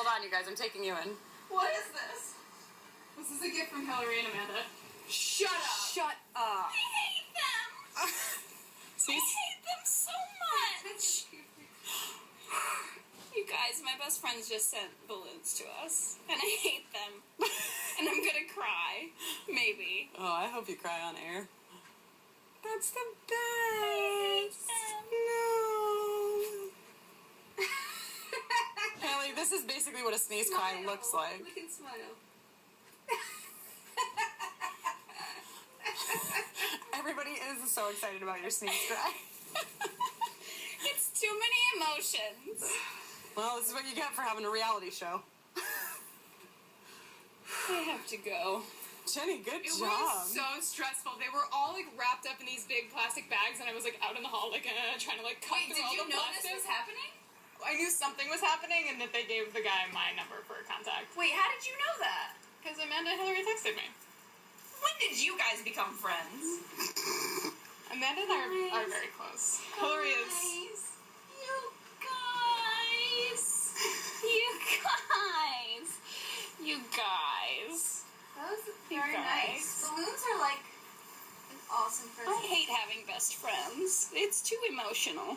hold on, you guys. I'm taking you in. What is this? This is a gift from Hillary and Amanda. Shut up! Shut up! I hate them! I hate them so much! You guys, my best friends just sent balloons to us, and I hate them. And I'm gonna cry. Maybe. Oh, I hope you cry on air. That's the best! I hate them. No! Haley, this is basically what a sneeze cry looks like. We can smile. Everybody is so excited about your sneeze cry. It's too many emotions. Well, this is what you get for having a reality show. I have to go. Jenny, good It job. was so stressful. They were all like wrapped up in these big plastic bags, and I was like out in the hall, like trying to like cut Wait, through did all you the know plastic. this was happening? I knew something was happening, and that they gave the guy my number for contact. Wait, how did you know that? Because Amanda and Hillary texted me. When did you guys become friends? Amanda and I are very close. Hillary is. You guys. You guys. You guys. That was very guys. nice. Balloons are like an awesome person. I hate having best friends. It's too emotional.